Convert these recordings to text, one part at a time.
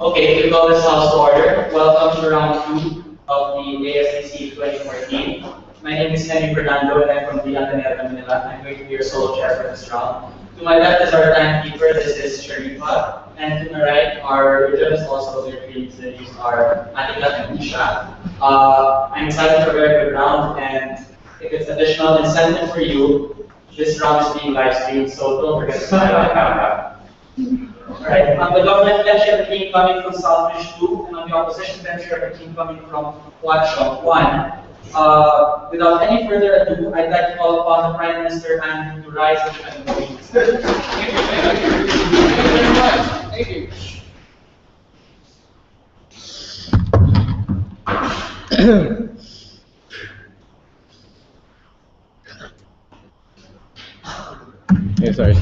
Okay, we call this house to order. Welcome to round 2 of the ASDC 2014. My name is Henry Fernando and I'm from the Ateneo de Manila. I'm going to be your solo chair for this round. To my left is our timekeeper, this is Sharifa. And to my right, our regions, also their teams are Atika and Isha. I'm excited for a very good round, and if it's additional incentive for you, this round is being live streamed, so don't forget to sign up. Alright, on the government bench, you have a team coming from Southbridge 2, and on the opposition bench, you have a team coming from Chong 1. Without any further ado, I'd like to call upon the Prime Minister and to rise and defend the motion. Thank you very much. Thank you. Yeah, sorry.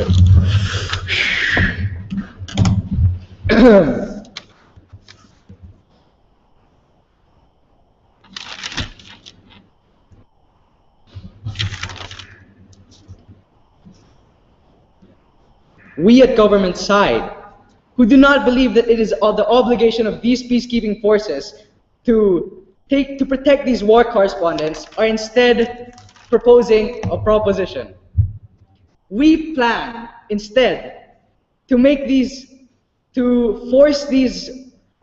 We at government side, who do not believe that it is the obligation of these peacekeeping forces to protect these war correspondents, are instead proposing a proposition. We plan instead to force these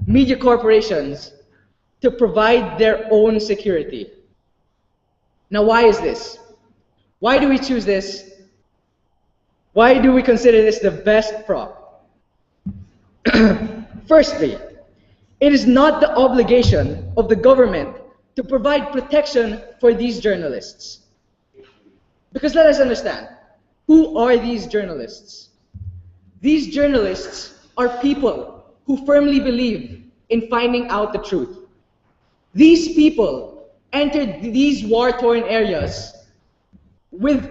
media corporations to provide their own security. Now, why is this? Why do we choose this? Why do we consider this the best prop? Firstly, it is not the obligation of the government to provide protection for these journalists. Because let us understand, who are these journalists? These journalists are people who firmly believe in finding out the truth. These people entered these war-torn areas with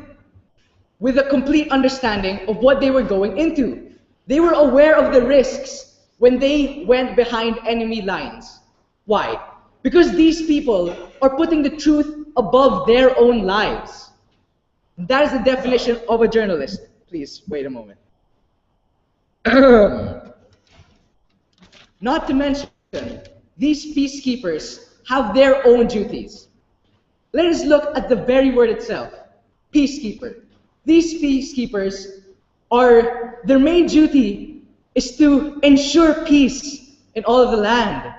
a complete understanding of what they were going into. They were aware of the risks when they went behind enemy lines. Why? Because these people are putting the truth above their own lives. That is the definition of a journalist. Please, wait a moment. Not to mention, these peacekeepers have their own duties. Let us look at the very word itself, peacekeeper. These peacekeepers their main duty is to ensure peace in all of the land,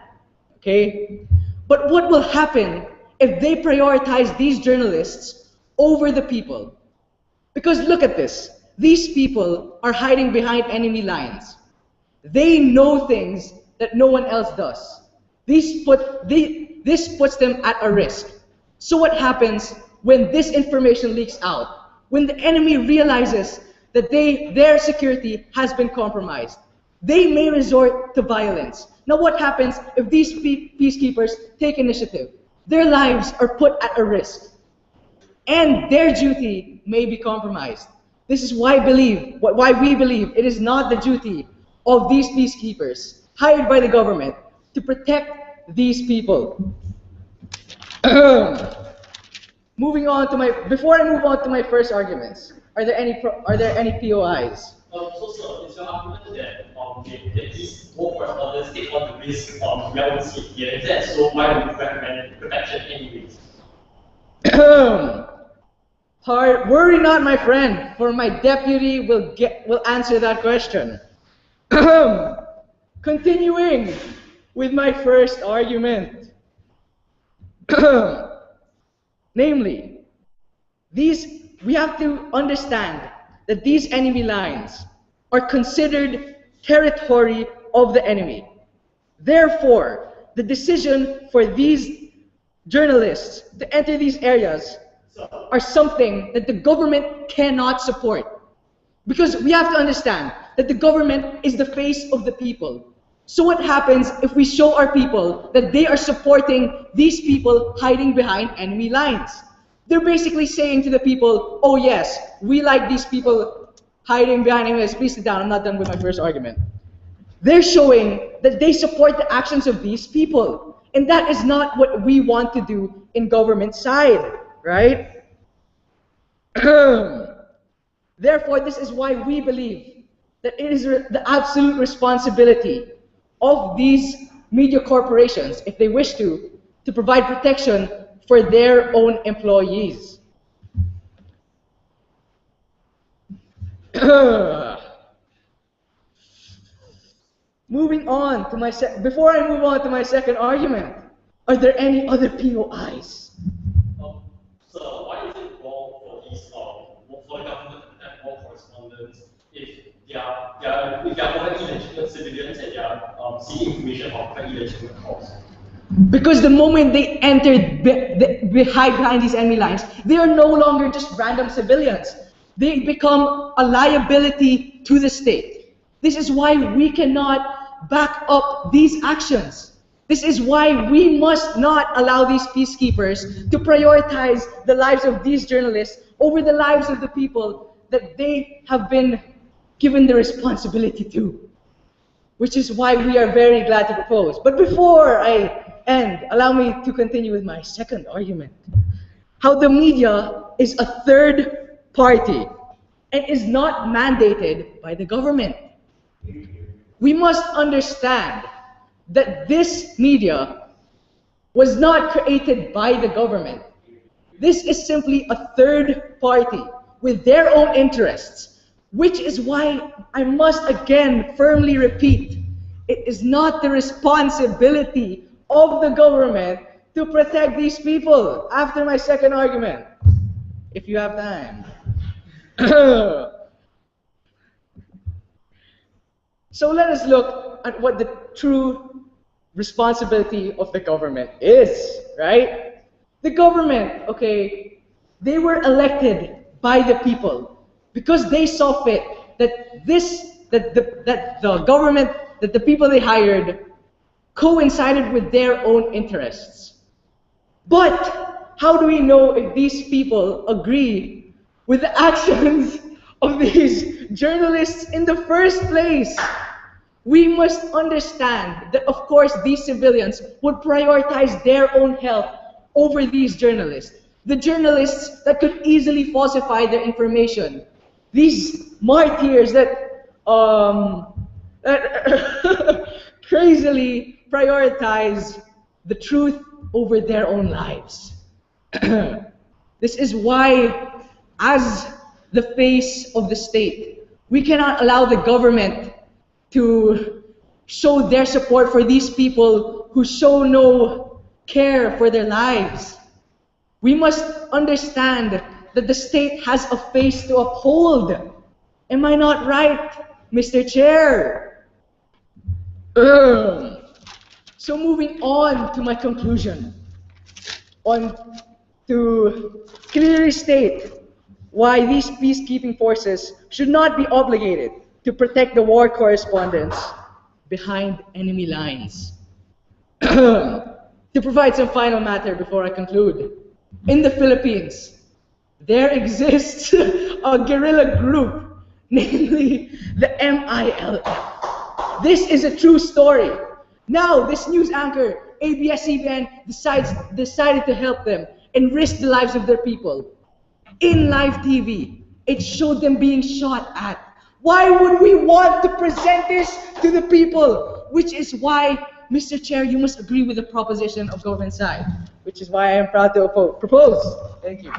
okay? But what will happen if they prioritize these journalists over the people? Because look at this, these people are hiding behind enemy lines. They know things that no one else does. This puts them at a risk. So what happens when this information leaks out? When the enemy realizes that their security has been compromised, they may resort to violence. Now what happens if these peacekeepers take initiative? Their lives are put at a risk, and their duty may be compromised. This is why we believe it is not the duty of these peacekeepers hired by the government to protect these people. Before I move on to my first arguments, are there any POIs? So it's your argument that these war correspondents take on the risk of their own safety, and that's so why we recommend protection anyways. Worry not, my friend, for my deputy will answer that question. Continuing with my first argument. Namely, we have to understand that these enemy lines are considered territory of the enemy. Therefore, the decision for these journalists to enter these areas are something that the government cannot support. Because we have to understand that the government is the face of the people. So what happens if we show our people that they are supporting these people hiding behind enemy lines? They're basically saying to the people, oh yes, we like these people hiding behind enemy lines. Please sit down, I'm not done with my first argument. They're showing that they support the actions of these people. And that is not what we want to do in government side, right? Therefore, this is why we believe that it is the absolute responsibility of these media corporations, if they wish to provide protection for their own employees. Moving on to before I move on to my second argument, are there any other POIs? So why is it wrong for these for the government to have more correspondents if they are more illegitimate civilians and they are seeking information from quite illegitimate cause? Because the moment they enter behind these enemy lines, they are no longer just random civilians. They become a liability to the state. This is why we cannot back up these actions. This is why we must not allow these peacekeepers to prioritize the lives of these journalists over the lives of the people that they have been given the responsibility to. Which is why we are very glad to propose. But before I end, allow me to continue with my second argument. How the media is a third party and is not mandated by the government. We must understand that this media was not created by the government. This is simply a third party with their own interests, which is why I must again firmly repeat, it is not the responsibility of the government to protect these people. After my second argument, if you have time. So let us look at what the true responsibility of the government is, right? The government, okay, they were elected by the people because they saw fit that the government, that the people they hired coincided with their own interests. But how do we know if these people agree with the actions of these journalists in the first place? We must understand that, of course, these civilians would prioritize their own health over these journalists. The journalists that could easily falsify their information. These martyrs that crazily prioritize the truth over their own lives. This is why, as the face of the state, we cannot allow the government to show their support for these people who show no care for their lives. We must understand that the state has a face to uphold. Am I not right, Mr. Chair? So moving on to my conclusion, to clearly state why these peacekeeping forces should not be obligated to protect the war correspondents behind enemy lines. To provide some final matter before I conclude, in the Philippines, there exists a guerrilla group, namely the MILF. This is a true story. Now, this news anchor, ABS-CBN, decided to help them and risk the lives of their people. In live TV, it showed them being shot at. Why would we want to present this to the people? Which is why, Mr. Chair, you must agree with the proposition of government side, which is why I am proud to propose. Thank you.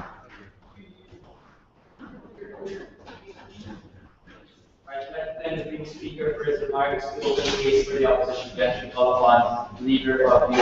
And the previous speaker for his remarks to open the case for the opposition bench to call upon the leader of the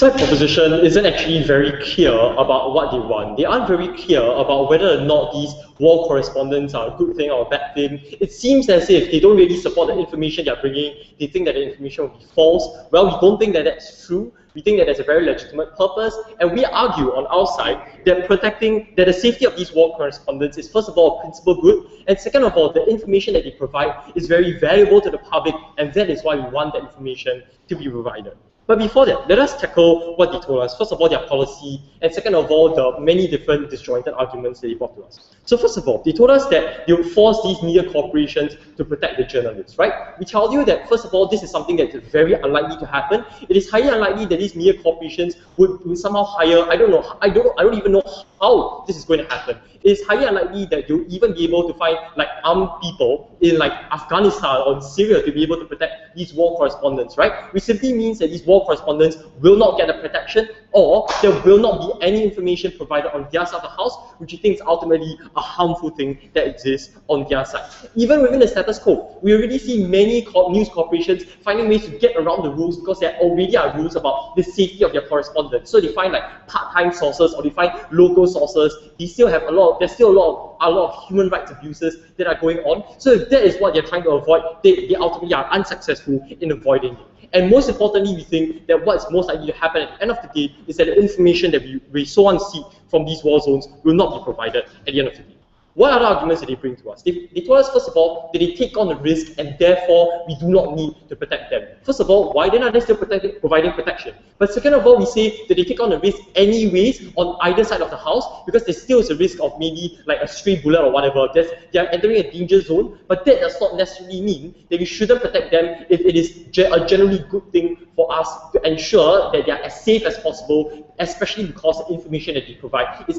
side proposition isn't actually very clear about what they want. They aren't very clear about whether or not these war correspondents are a good thing or a bad thing. It seems as if they don't really support the information they're bringing. They think that the information will be false. Well, we don't think that that's true. We think that there's a very legitimate purpose, and we argue on our side that that the safety of these war correspondents is first of all a principal good, and second of all, the information that they provide is very valuable to the public, and that is why we want that information to be provided. But before that, let us tackle what they told us. First of all, their policy, and second of all, the many different disjointed arguments that they brought to us. So first of all, they told us that they would force these media corporations to protect the journalists, right? We tell you that, first of all, this is something that is very unlikely to happen. It is highly unlikely that these media corporations would somehow hire, I don't even know how this is going to happen. It is highly unlikely that you'll even be able to find like armed people in like Afghanistan or in Syria to be able to protect these war correspondents, right? Which simply means that these war correspondents will not get the protection, or there will not be any information provided on their side of the house, which we think is ultimately a harmful thing that exists on their side. Even within the status quo, we already see many news corporations finding ways to get around the rules because there already are rules about the safety of their correspondents. So they find like part-time sources, or they find local sources. They still have there's still a lot of human rights abuses that are going on. So if that is what they're trying to avoid, they ultimately are unsuccessful in avoiding it. And most importantly, we think that what's most likely to happen at the end of the day is that the information that we so want to see from these war zones will not be provided at the end of the day. What other arguments did they bring to us? They told us, first of all, that they take on the risk and therefore we do not need to protect them. First of all, why then are they still providing protection? But second of all, we say that they take on the risk anyways on either side of the house because there still is a risk of maybe like a stray bullet or whatever. They are entering a danger zone, but that does not necessarily mean that we shouldn't protect them if it is a generally good thing for us to ensure that they are as safe as possible, especially because the information that they provide is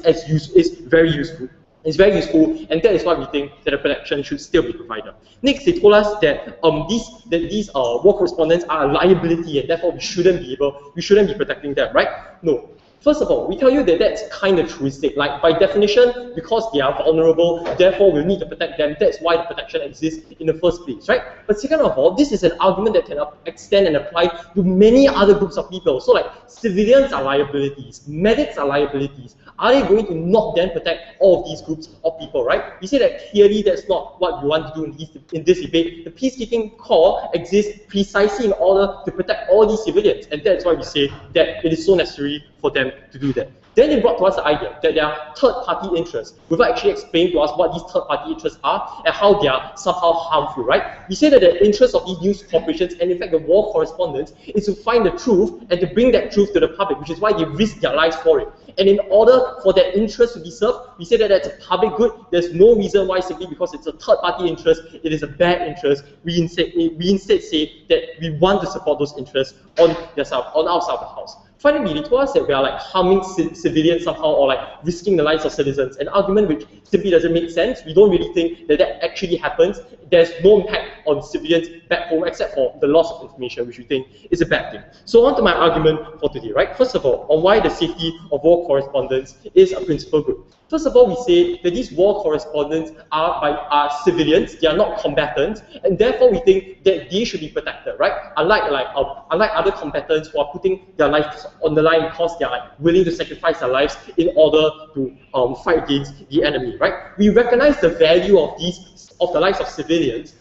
very useful. It's very useful, and that is why we think that the protection should still be provided. Next, they told us that these war correspondents are a liability, and therefore we shouldn't be protecting them, right? No. First of all, we tell you that that's kind of truistic. Like, by definition, because they are vulnerable, therefore we'll need to protect them. That's why the protection exists in the first place, right? But second of all, this is an argument that can extend and apply to many other groups of people. So like, civilians are liabilities, medics are liabilities. Are they going to not then protect all of these groups of people, right? We say that clearly that's not what we want to do in this debate. The peacekeeping core exists precisely in order to protect all these civilians, and that's why we say that it is so necessary for them to do that. Then they brought to us the idea that there are third-party interests, without actually explaining to us what these third-party interests are and how they are somehow harmful, right? We say that the interest of these news corporations, and in fact the war correspondents, is to find the truth and to bring that truth to the public, which is why they risk their lives for it. And in order for that interest to be served, we say that that's a public good. There's no reason why simply because it's a third-party interest, it is a bad interest. We instead say that we want to support those interests on our side of the house. Finally, they told us that we are like harming civilians somehow, or like risking the lives of citizens, an argument which simply doesn't make sense. We don't really think that that actually happens. There's no impact on civilians back home except for the loss of information, which we think is a bad thing. So on to my argument for today, right? First of all, on why the safety of war correspondents is a principal good. First of all, we say that these war correspondents are civilians, they are not combatants, and therefore we think that they should be protected, right? Unlike other combatants who are putting their lives on the line because they are willing to sacrifice their lives in order to fight against the enemy, right? We recognize the value of the lives of civilians,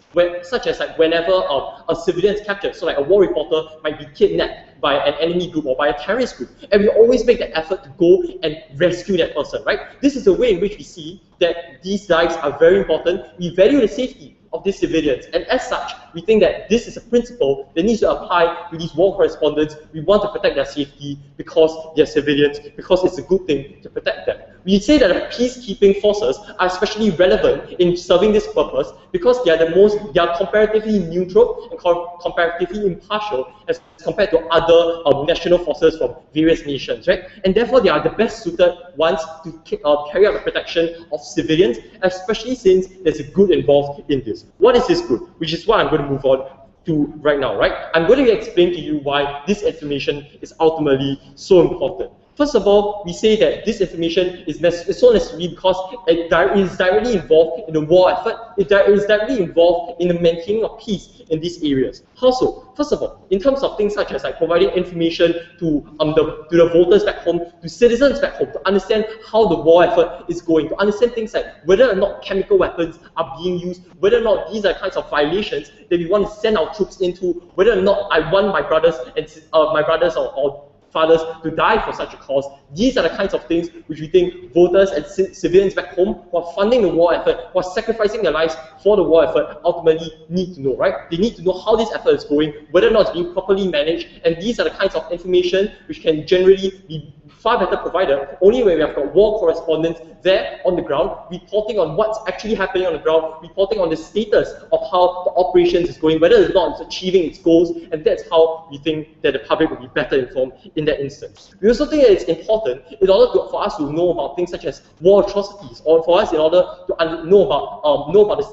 such as like whenever a civilian is captured. So like a war reporter might be kidnapped by an enemy group or by a terrorist group, and we always make the effort to go and rescue that person, right? This is the way in which we see that these lives are very important. We value the safety of these civilians, and as such, we think that this is a principle that needs to apply to these war correspondents. We want to protect their safety because they're civilians, because it's a good thing to protect them. We say that the peacekeeping forces are especially relevant in serving this purpose because they are comparatively neutral and comparatively impartial as compared to other national forces from various nations, right? And therefore, they are the best suited ones to carry out the protection of civilians, especially since there's a good involved in this. What is this good? Which is what I'm going to move on to right now, right? I'm going to explain to you why this information is ultimately so important. First of all, we say that this information is so necessary because it is directly involved in the war effort. It is directly involved in the maintaining of peace in these areas. How so? First of all, in terms of things such as like providing information to the voters back home, to citizens back home, to understand how the war effort is going, to understand things like whether or not chemical weapons are being used, whether or not these are kinds of violations that we want to send our troops into, whether or not I want my brothers and or fathers to die for such a cause. These are the kinds of things which we think voters and civilians back home who are funding the war effort, who are sacrificing their lives for the war effort, ultimately need to know, right? They need to know how this effort is going, whether or not it's being properly managed, and these are the kinds of information which can generally be far better provided only when we have got war correspondents there on the ground, reporting on what's actually happening on the ground, reporting on the status of how the operations is going, whether or not it's achieving its goals, and that's how we think that the public will be better informed in that instance. We also think that it's important in order for us to know about things such as war atrocities, or for us in order to know about the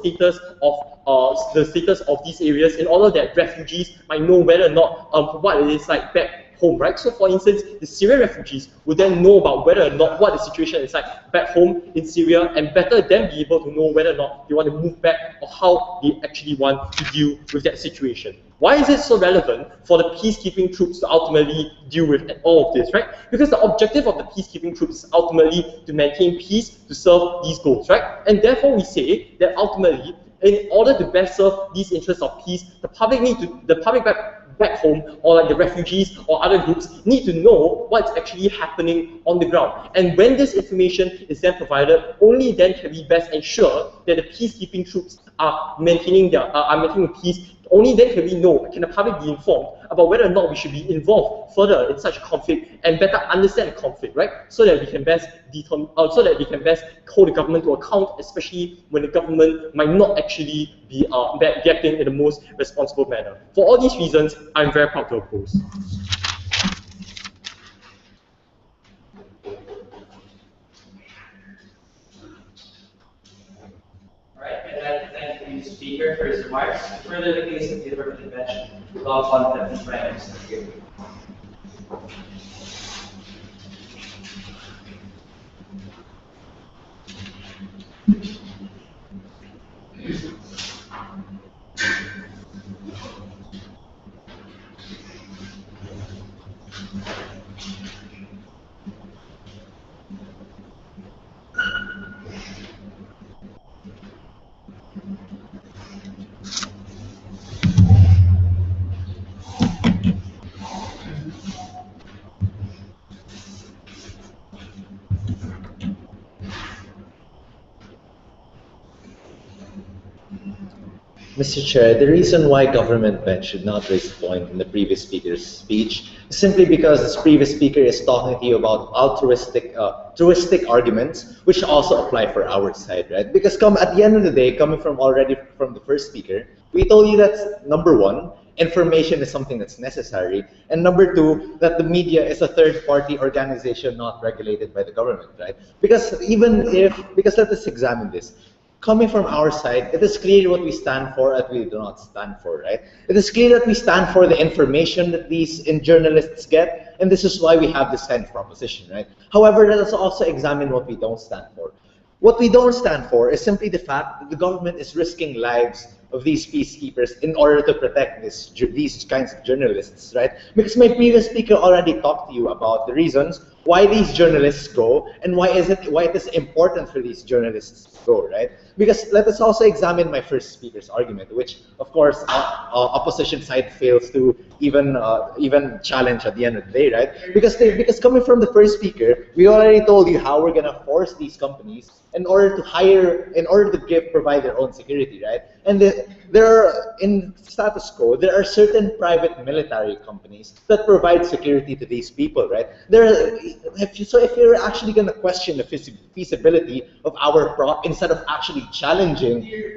status of these areas, in order that refugees might know whether or not what it is like back home, right? So for instance, the Syrian refugees would then know about whether or not what the situation is like back home in Syria, and better then be able to know whether or not they want to move back or how they actually want to deal with that situation. Why is it so relevant for the peacekeeping troops to ultimately deal with all of this, right? Because the objective of the peacekeeping troops is ultimately to maintain peace, to serve these goals, right? And therefore we say that ultimately, in order to best serve these interests of peace, the public back home, or like the refugees or other groups, need to know what's actually happening on the ground. And when this information is then provided, only then can we best ensure that the peacekeeping troops are maintaining peace. Only then can the public be informed about whether or not we should be involved further in such a conflict and better understand the conflict, right? So that we can best hold the government to account, especially when the government might not actually be acting in the most responsible manner. For all these reasons, I'm very proud to oppose. Thank the speaker for his remarks. Further, the case of the affirmative bench will call upon the Deputy Prime Minister here. Mr. Chair, the reason why government bench should not raise the point in the previous speaker's speech is simply because this previous speaker is talking to you about altruistic arguments, which also apply for our side, right? Because at the end of the day, coming from the first speaker, we told you that number one, information is something that's necessary, and number two, that the media is a third-party organization not regulated by the government, right? Because let us examine this. Coming from our side, it is clear what we stand for and we do not stand for, right? It is clear that we stand for the information that these journalists get, and this is why we have this kind of proposition, right? However, let us also examine what we don't stand for. What we don't stand for is simply the fact that the government is risking lives of these peacekeepers in order to protect these kinds of journalists, right? Because my previous speaker already talked to you about the reasons why these journalists go and why it is important for these journalists to go, right? Because let us also examine my first speaker's argument, which of course opposition side fails to even challenge at the end of the day, right? Because coming from the first speaker, we already told you how we're gonna force these companies in order to provide their own security, right? And in status quo, there are certain private military companies that provide security to these people, right? If you're actually going to question the feasibility of instead of actually challenging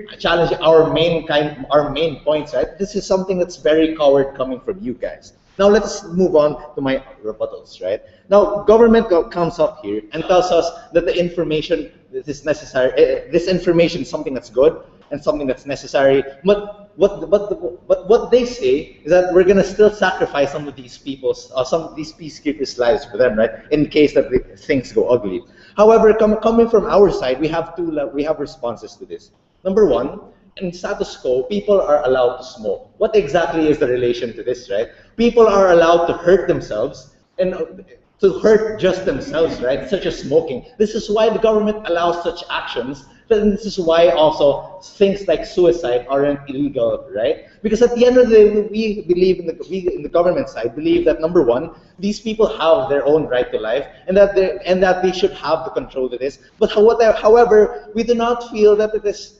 our main points, right? This is something that's very coward coming from you guys. Now let's move on to my rebuttals, right? Now government comes up here and tells us that the information that is necessary, this information is something that's good and something that's necessary, but what they say is that we're gonna still sacrifice some of these peacekeepers' lives for them, right? In case that things go ugly. However, coming from our side, we have responses to this. Number one, in status quo, people are allowed to smoke. What exactly is the relation to this, right? People are allowed to hurt themselves and to hurt just themselves, right? Such as smoking. This is why the government allows such actions. And this is why also things like suicide aren't illegal, right? Because at the end of the day, we in the government side believe that number one, these people have their own right to life, and that they should have the control to this. But however, we do not feel that it is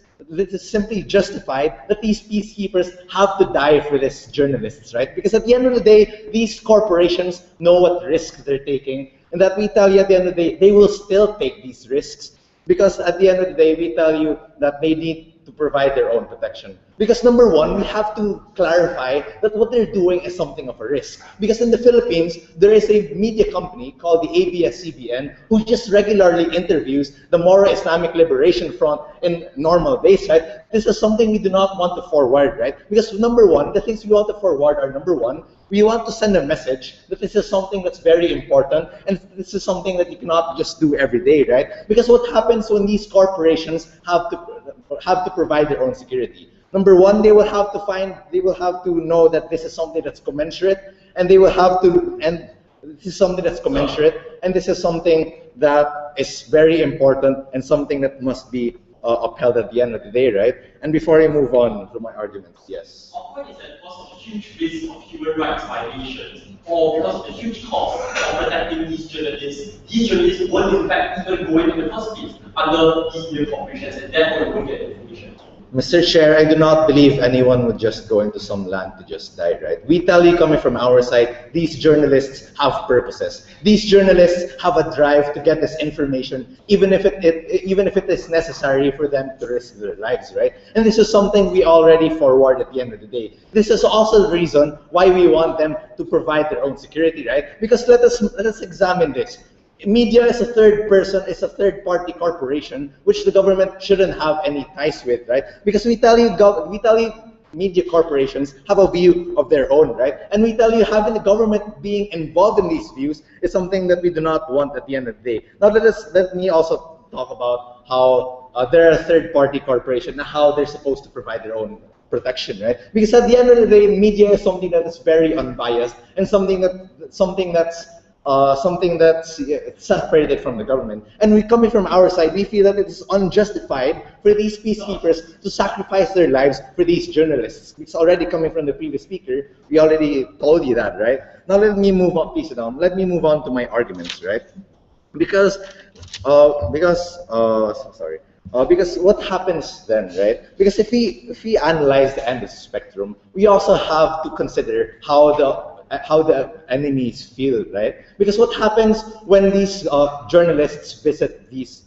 simply justified that these peacekeepers have to die for these journalists, right? Because at the end of the day, these corporations know what risks they're taking, and that we tell you at the end of the day, they will still take these risks. Because at the end of the day, we tell you that they need to provide their own protection. Because number one, we have to clarify that what they're doing is something of a risk. Because in the Philippines, there is a media company called the ABS-CBN who just regularly interviews the Moro Islamic Liberation Front in normal days, right? This is something we do not want to forward, right? Because number one, the things we want to forward are number one, we want to send a message that this is something that's very important and this is something that you cannot just do every day, right? Because what happens when these corporations have to provide their own security? Number one, they will have to know that this is something that's commensurate, and this is something that's commensurate, and this is something that is very important and something that must be upheld at the end of the day, right? And before I move on to my arguments, yes. Our point is that because of the huge risk of human rights violations, or because of the huge cost of protecting these journalists won't in fact even go in the first place under these media corporations, and therefore they won't get information. Mr. Chair, I do not believe anyone would just go into some land to just die, right? We tell you, coming from our side, these journalists have purposes. These journalists have a drive to get this information, even if it is necessary for them to risk their lives, right? And this is something we already forward at the end of the day. This is also the reason why we want them to provide their own security, right? Because let us examine this. Media is a third-party corporation, which the government shouldn't have any ties with, right? Because we tell you media corporations have a view of their own, right? And we tell you having the government being involved in these views is something that we do not want at the end of the day. Now let me also talk about how they're a third-party corporation and how they're supposed to provide their own protection, right? Because at the end of the day, media is something that is very unbiased and something that's separated from the government. And we coming from our side, we feel that it is unjustified for these peacekeepers to sacrifice their lives for these journalists. It's already coming from the previous speaker. We already told you that, right? Now let me move on, please sit down. Let me move on to my arguments, right? Because what happens then, right? Because if we analyze the end of the spectrum, we also have to consider how the enemies feel, right? Because what happens when these journalists visit these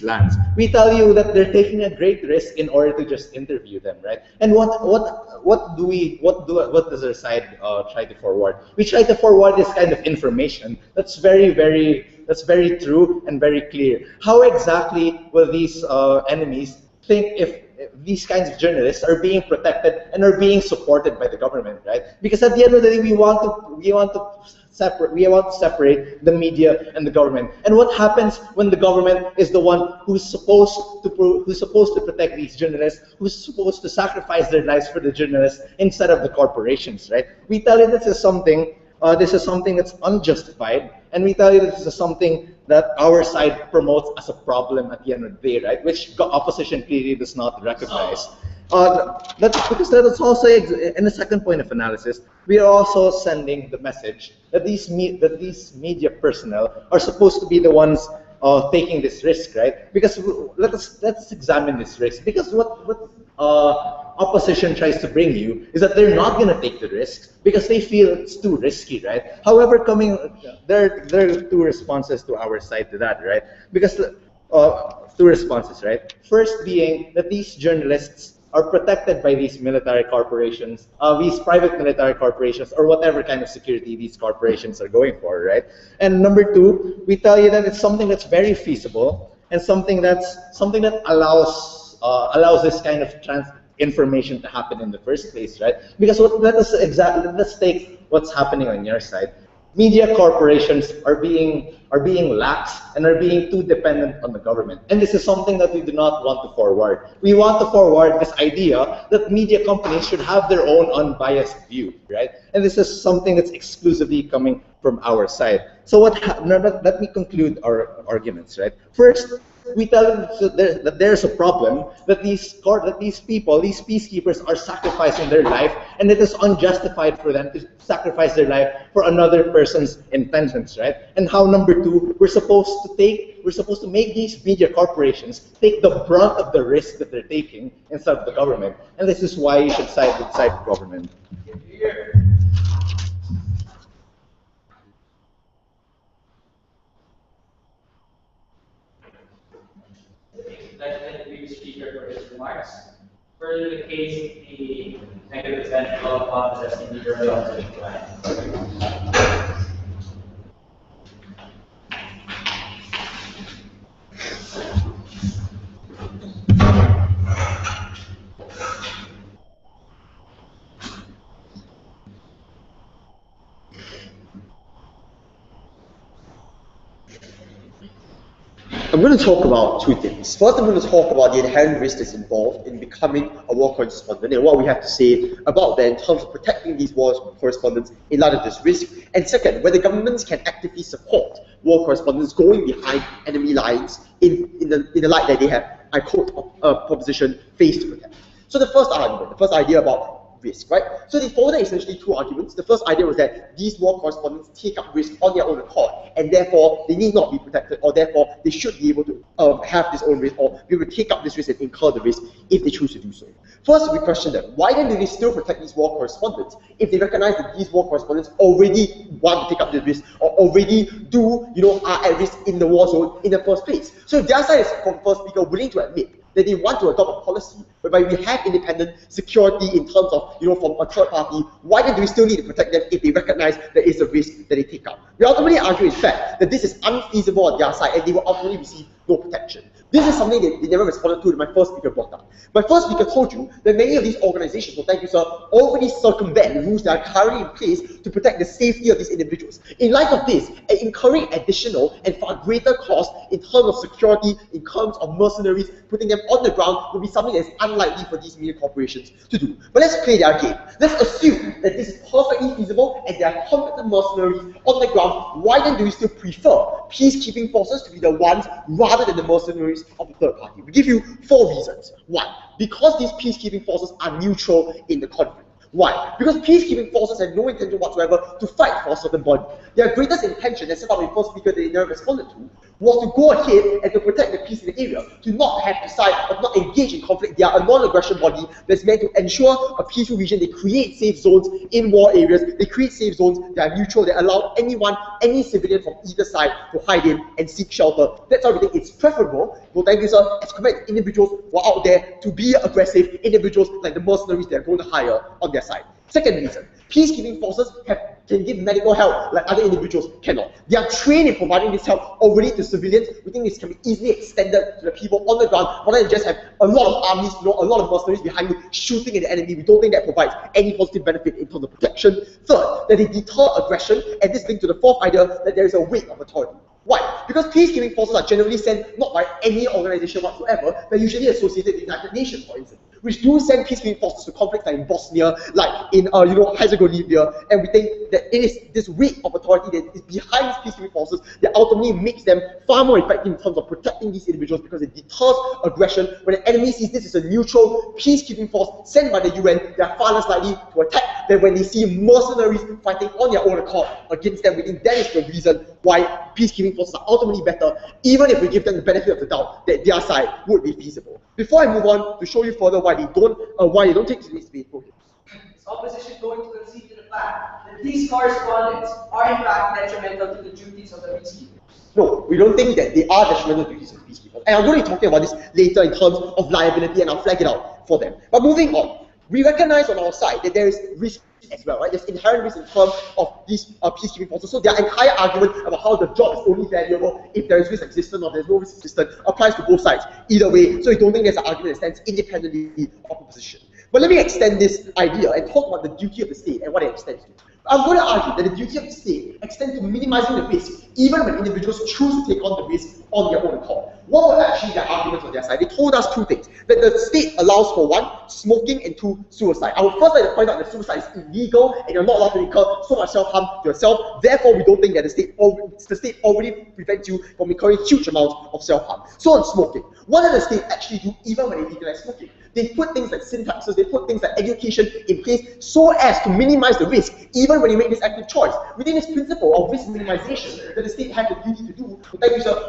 lands? We tell you that they're taking a great risk in order to just interview them, right? And what does our side try to forward? We try to forward this kind of information that's very true and very clear. How exactly will these enemies think if these kinds of journalists are being protected and are being supported by the government, right? Because at the end of the day, we want to separate the media and the government. And what happens when the government is the one who's supposed to protect these journalists, who's supposed to sacrifice their lives for the journalists instead of the corporations, right? We tell you this is something that's unjustified, and we tell you this is something that our side promotes as a problem at the end of the day, right? Which opposition clearly does not recognize. Because that is also, in the second point of analysis, we are also sending the message that these media personnel are supposed to be the ones taking this risk, right? Because let's examine this risk. Because what opposition tries to bring you is that they're not going to take the risks because they feel it's too risky, right? However, there are two responses to our side to that, right? Because two responses, right? First being that these journalists are protected by these military corporations, these private military corporations, or whatever kind of security these corporations are going for, right? And number two, we tell you that it's something that's very feasible and something that allows this kind of information to happen in the first place, right? Because let's take what's happening on your side. Media corporations are being lax and are being too dependent on the government. And this is something that we do not want to forward. We want to forward this idea that media companies should have their own unbiased view, right? And this is something that's exclusively coming from our side. So let me conclude our arguments, right? First, we tell them that there's a problem, that these people, these peacekeepers are sacrificing their life, and it is unjustified for them to sacrifice their life for another person's intentions, right? And how, number two, we're supposed to make these media corporations take the brunt of the risk that they're taking instead of the government. And this is why you should side with government. Let the previous speaker for his remarks. Further the case, the negative potential of possessing the early opposition plan. I'm going to talk about two things. First, I'm going to talk about the inherent risk that's involved in becoming a war correspondent and what we have to say about that in terms of protecting these war correspondents in light of this risk. And second, whether governments can actively support war correspondents going behind enemy lines in the light that they have, I quote, a proposition face to protect. So the first argument, the first idea about risk, right? So they followed essentially two arguments. The first idea was that these war correspondents take up risk on their own accord, and therefore they need not be protected, or therefore they should be able to have this own risk, or be able to take up this risk and incur the risk if they choose to do so. First, we question them. Why then do they still protect these war correspondents if they recognize that these war correspondents already want to take up the risk, or already are at risk in the war zone in the first place? So if their side is, from first speaker, willing to admit that they want to adopt a policy whereby we have independent security in terms of, from a third party, why then do we still need to protect them if they recognize there is a risk that they take up? We ultimately argue, in fact, that this is unfeasible on their side and they will ultimately receive no protection. This is something that they never responded to that my first speaker brought up. My first speaker told you that many of these organizations, well, thank you, sir, already circumvent the rules that are currently in place to protect the safety of these individuals. In light of this, incurring additional and far greater cost in terms of security, in terms of mercenaries, putting them on the ground would be something that is unlikely for these media corporations to do. But let's play their game. Let's assume that this is perfectly feasible and there are competent mercenaries on the ground. Why then do we still prefer peacekeeping forces to be the ones rather than the mercenaries of the third party? We give you 4 reasons. 1, because these peacekeeping forces are neutral in the conflict. Why? Because peacekeeping forces have no intention whatsoever to fight for a certain body. Their greatest intention, as set out in the first speaker that they never responded to, was to go ahead and to protect the peace in the area, to not have to side or not engage in conflict. They are a non-aggression body that's meant to ensure a peaceful region. They create safe zones in war areas. They create safe zones that are neutral. They allow anyone, any civilian from either side to hide in and seek shelter. That's why we think it's preferable, well, thank you, sir, as compared to individuals who are out there to be aggressive, individuals like the mercenaries they're going to hire on their side. Second reason, peacekeeping forces can give medical help like other individuals cannot. They are trained in providing this help already to civilians. We think this can be easily extended to the people on the ground, rather than just have a lot of armies, a lot of mercenaries behind you shooting at the enemy. We don't think that provides any positive benefit in terms of protection. Third, that they deter aggression, and this links to the fourth idea that there is a weight of authority. Why? Because peacekeeping forces are generally sent not by any organization whatsoever. They're usually associated with the United Nations, for instance, which do send peacekeeping forces to conflicts like in Bosnia, like in Herzegovina, and we think that it is this weight of authority that is behind these peacekeeping forces that ultimately makes them far more effective in terms of protecting these individuals, because it deters aggression. When the enemy sees this is a neutral peacekeeping force sent by the UN, they are far less likely to attack than when they see mercenaries fighting on their own accord against them. We think that is the reason why peacekeeping forces are ultimately better, even if we give them the benefit of the doubt that their side would be feasible. Before I move on to show you further why they don't take this space, go ahead. Is opposition going to concede to the fact that these correspondents are in fact detrimental to the duties of the peacekeepers? No, we don't think that they are detrimental to the duties of peacekeepers. And I'm going to be talking about this later in terms of liability, and I'll flag it out for them. But moving on, we recognize on our side that there is risk risk as well, right? There's inherent risk in terms of these peacekeeping forces. So their entire argument about how the job is only valuable if there is risk existent or there's no risk existent applies to both sides either way. So I don't think there's an argument that stands independently of the position. But let me extend this idea and talk about the duty of the state and what it extends to. I'm going to argue that the duty of the state extends to minimizing the risk, even when individuals choose to take on the risk on their own accord. What were actually their arguments on their side? They told us two things: that the state allows for one, smoking, and two, suicide. I would first like to point out that suicide is illegal and you're not allowed to incur so much self-harm to yourself. Therefore, we don't think that the state already prevents you from incurring huge amounts of self-harm. So on smoking, what does the state actually do even when they legalize smoking? They put things like sin taxes, they put things like education in place so as to minimize the risk, even when you make this active choice. Within this principle of risk minimization that the state has the duty to do,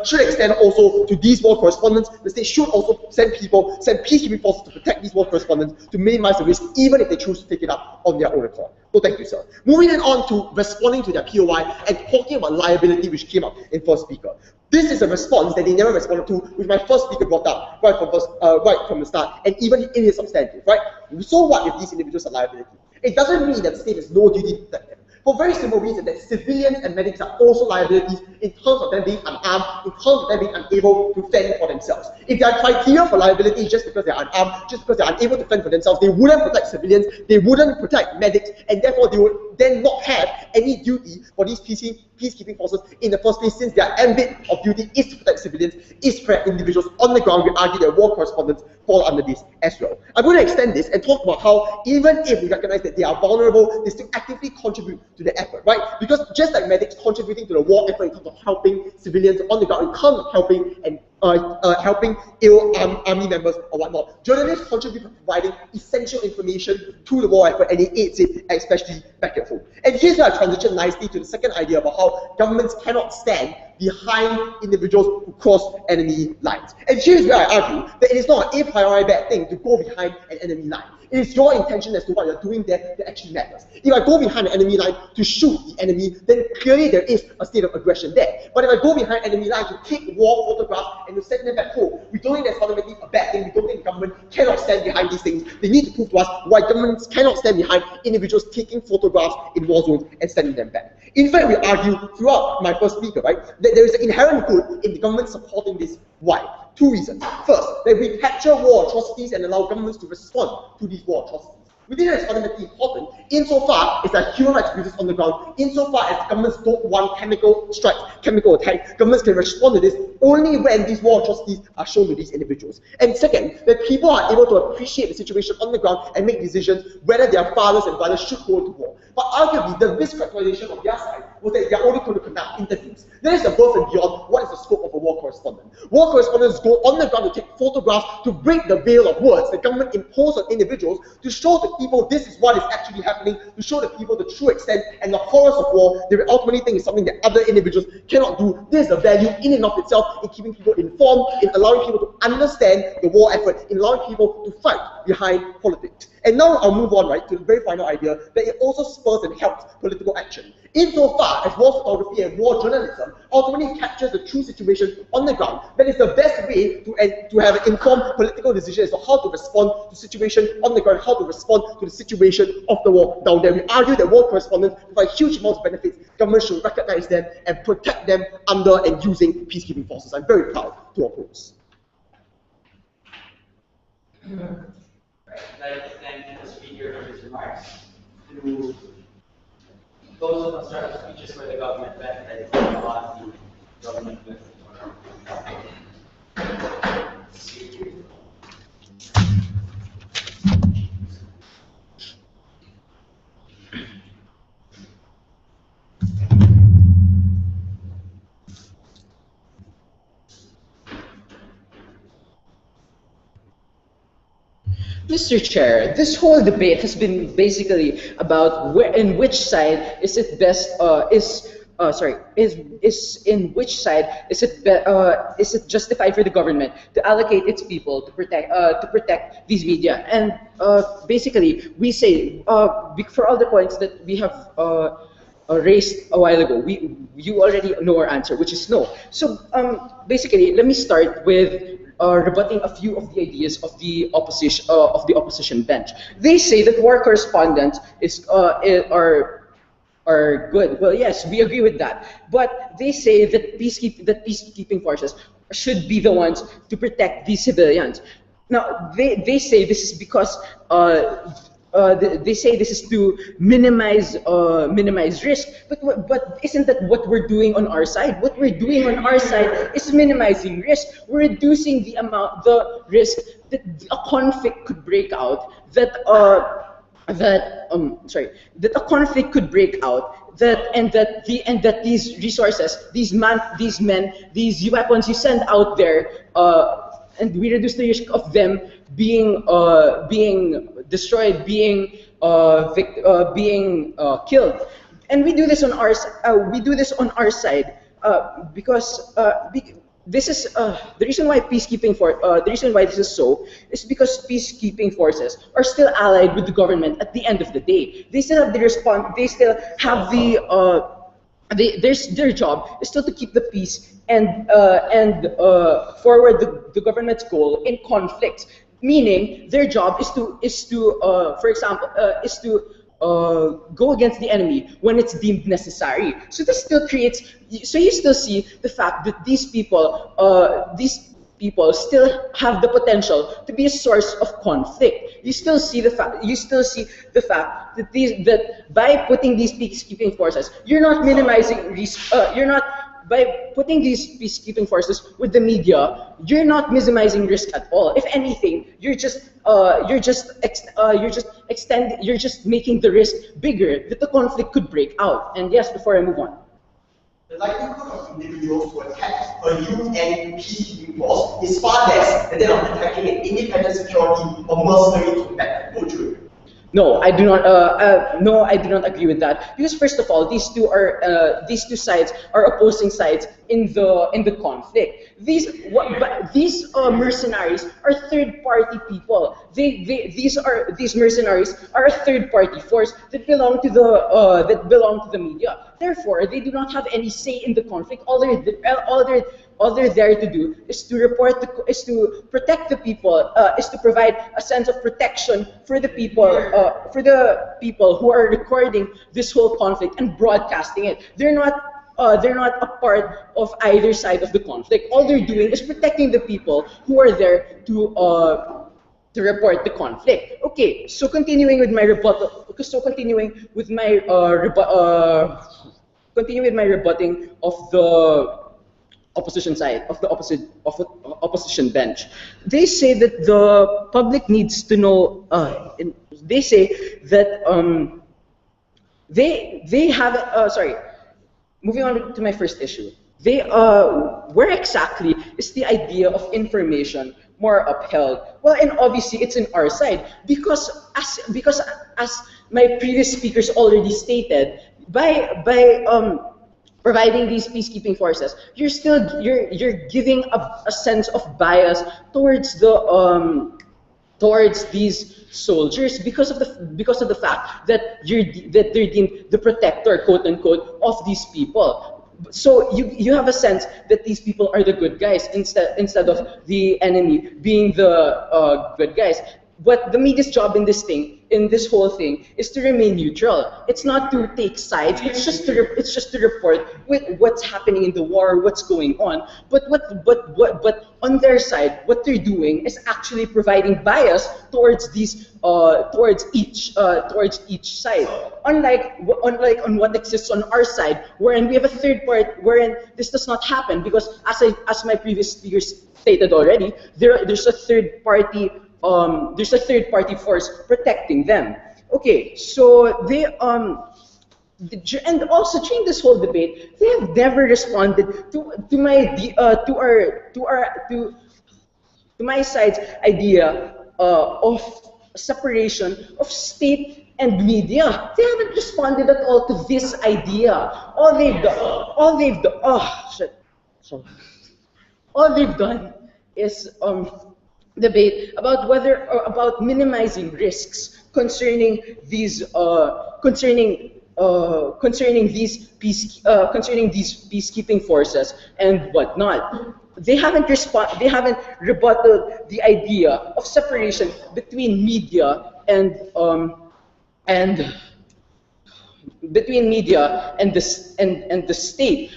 should extend also to these war correspondents. The state should also send peacekeeping forces to protect these war correspondents to minimize the risk, even if they choose to take it up on their own accord. So thank you, sir. Moving on to responding to their POI and talking about liability, which came up in first speaker. This is a response that they never responded to, which my first speaker brought up right from the start, and even in his substantive, right? So what if these individuals are liability? It doesn't mean that the state has no duty to protect them. For a very simple reason that civilians and medics are also liabilities in terms of them being unarmed, in terms of them being unable to fend for themselves. If their criteria for liability is just because they're unarmed, just because they're unable to fend for themselves, they wouldn't protect civilians, they wouldn't protect medics, and therefore they would then not have any duty for these peacekeeping forces in the first place, since their ambit of duty is to protect civilians, is to protect individuals on the ground. We argue that war correspondents fall under this as well. I'm going to extend this and talk about how even if we recognize that they are vulnerable, they still actively contribute to the effort, right? Because just like medics contributing to the war effort in terms of helping civilians on the ground, in terms of helping ill army members or whatnot, journalists contribute to providing essential information to the war effort, and it aids it, especially back at home. And here's where I transition nicely to the second idea about how governments cannot stand behind individuals who cross enemy lines. And here's where I argue that it is not an a priori bad thing to go behind an enemy line. It is your intention as to what you're doing there that actually matters. If I go behind an enemy line to shoot the enemy, then clearly there is a state of aggression there. But if I go behind enemy line to take war photographs and to send them back home, we don't think that's fundamentally a bad thing. We don't think the government cannot stand behind these things. They need to prove to us why governments cannot stand behind individuals taking photographs in war zones and sending them back. In fact, we argue throughout my first speaker, right, that there is an inherent good in the government supporting this. Why? Two reasons. First, that we capture war atrocities and allow governments to respond to these war atrocities. We think that is fundamentally important insofar as there are human rights abuses on the ground, insofar as governments don't want chemical strikes, chemical attacks. Governments can respond to this only when these war atrocities are shown to these individuals. And second, that people are able to appreciate the situation on the ground and make decisions whether their fathers and brothers should go to war. But arguably, the risk calculation on their side was that they are only going to conduct interviews. That is above and beyond what is the scope of a war correspondent. War correspondents go on the ground to take photographs to break the veil of words the government imposed on individuals, to show the people this is what is actually happening, to show the people the true extent and the horrors of war. They ultimately think is something that other individuals cannot do. This is a value in and of itself in keeping people informed, in allowing people to understand the war effort, in allowing people to fight behind politics. And now I'll move on, right, to the very final idea that it also spurs and helps political action. Insofar as war photography and war journalism ultimately captures the true situation on the ground, that is the best way to have an informed political decision as to how to respond to the situation on the ground, how to respond to the situation of the war down there. We argue that war correspondents provide huge amounts of benefits. Governments should recognize them and protect them under and using peacekeeping forces. I'm very proud to oppose. I'd like to thank the speaker for his remarks. To those of constructive speeches for the government benefit, I think a lot of the government benefit. Mr. Chair, this whole debate has been basically about in which side is it best is in which side is it justified for the government to allocate its people to protect these media. And basically we say for all the points that we have raised a while ago, you already know our answer, which is no. So basically, let me start with rebutting a few of the ideas of the opposition bench. They say that war correspondents are good. Well, yes, we agree with that. But they say that peacekeeping forces should be the ones to protect these civilians. Now, they say this is because they say this is to minimize risk. But isn't that what we're doing on our side? What we're doing on our side is minimizing risk. We're reducing the risk that a conflict could break out. That a conflict could break out. That these resources, these weapons you send out there, and we reduce the risk of them being destroyed, being killed. And we do this on our side because this is the reason why the reason why this is so is because peacekeeping forces are still allied with the government at the end of the day. They still have the They still have their job is still to keep the peace and forward the government's goal in conflicts. Meaning, their job is to for example, go against the enemy when it's deemed necessary. So this still creates. So you still see the fact that these people still have the potential to be a source of conflict. You still see the fact. That by putting these peacekeeping forces, you're not minimizing risk. By putting these peacekeeping forces with the media, you're not minimizing risk at all. If anything, you're just making the risk bigger that the conflict could break out. And yes, before I move on. The likelihood of individuals to attack a UN peacekeeping force is far less than that of attacking an independent security or mercenary combat. Would you? No, I do not. No, I do not agree with that. Because first of all, these two sides are opposing sides in the conflict. These mercenaries are third-party people. These mercenaries are a third-party force that belong to the media. Therefore, they do not have any say in the conflict. All they're there to do is to protect the people, is to provide a sense of protection for the people who are recording this whole conflict and broadcasting it. They're not a part of either side of the conflict. All they're doing is protecting the people who are there to report the conflict. Okay, so continuing with my rebuttal. So continuing with my rebutting of the opposition side, of the opposition bench. They say that the public needs to know. They say that they have. Sorry. Moving on to my first issue. Where exactly is the idea of information more upheld? Well, and obviously it's in our side because as my previous speakers already stated, by providing these peacekeeping forces, you're giving a sense of bias towards these soldiers because of the fact that they're deemed the protector, quote unquote, of these people. So you have a sense that these people are the good guys instead of the enemy being the good guys. But the media's job in this whole thing, is to remain neutral. It's not to take sides. It's just to report what's happening in the war, what's going on. But on their side, what they're doing is actually providing bias towards each side. Unlike on what exists on our side, wherein we have a third part, wherein this does not happen because as my previous speakers stated already, there's a third party. There's a third-party force protecting them. Okay, so they and also during this whole debate, they have never responded to my side's idea of separation of state and media. They haven't responded at all to this idea. All they've done is debate about minimizing risks concerning these peacekeeping forces and whatnot. they haven't rebutted the idea of separation between media and between media and the state,